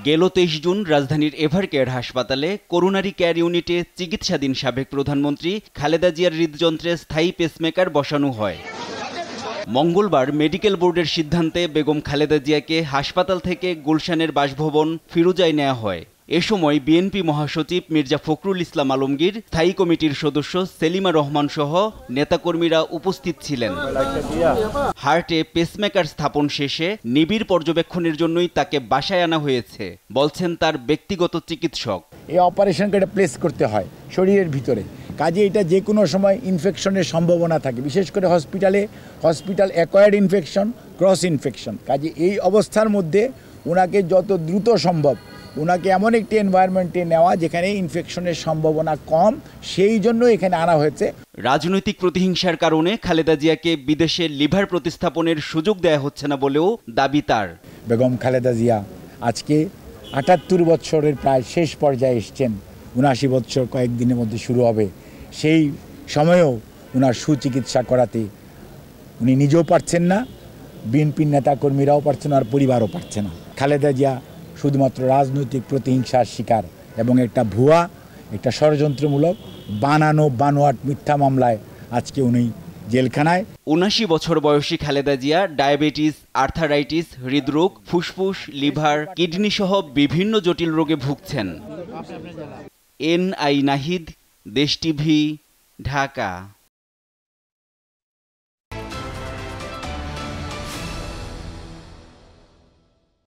গেল 23 জুন রাজধানীর এভারকেয়ার হাসপাতালে করোনারি কেয়ার ইউনিটে চিকিৎসাধীন সাবেক প্রধানমন্ত্রী খালেদা জিয়ার হৃদযন্ত্রে স্থায়ী পেসমেকার বসানো হয়। মঙ্গলবার মেডিকেল বোর্ডের সিদ্ধান্তে বেগম খালেদা জিয়াকে হাসপাতাল থেকে গুলশানের বাসভবন ফিরোজায় নেওয়া হয়। এ সময় বিএনপি মহাসচিব মির্জা ফখরুল ইসলাম আলমগীর, স্থায়ী কমিটির সদস্য সেলিমা রহমান সহ নেতাকর্মীরা উপস্থিত ছিলেন। হার্টে পেসমেকার স্থাপন শেষে নিবিড় পর্যবেক্ষণের জন্যই তাকে বাসায় আনা হয়েছে, বলছেন তার ব্যক্তিগত চিকিৎসক। এই অপারেশনকে এটা প্লেস করতে হয় শরীরের ভিতরে, কাজে এটা যে কোনো সময় ইনফেকশনের সম্ভাবনা থাকে, বিশেষ করে hospital acquired infection, cross infection. কাজে এই অবস্থার মধ্যে ওনাকে যত দ্রুত সম্ভব ওনাকে এমন একটি এনভায়রনমেন্টে নেওয়া যেখানে ইনফেকশনের সম্ভাবনা কম, সেই জন্য এখানে আনা হয়েছে। রাজনৈতিক প্রতিহিংসার কারণে খালেদা জিয়াকে বিদেশে লিভার প্রতিস্থাপনের সুযোগ দেয়া হচ্ছে না বলেও দাবি তার। বেগম খালেদা জিয়া আজকে ৭৮ বছরের প্রায় শেষ পর্যায়ে এসছেন, ৭৯ বছর কয়েকদিনের মধ্যে শুরু হবে। সেই সময়েও ওনার সুচিকিৎসা করাতে উনি নিজেও পারছেন না, বিএনপির নেতাকর্মীরাও পারছেন না, আর পরিবারও পারছে না। খালেদা জিয়া শুধুমাত্র রাজনৈতিক প্রতিহিংসার শিকার এবং একটা ষড়যন্ত্রমূলক বানোয়াট মিথ্যা মামলায় আজকে উনি জেলখানায়। ৭৯ বছর বয়সী খালেদা জিয়া ডায়াবেটিস, আর্থারাইটিস, হৃদরোগ, ফুসফুস, লিভার, কিডনি সহ বিভিন্ন জটিল রোগে ভুগছেন। NI নাহিদ, দেশ টিভি, ঢাকা।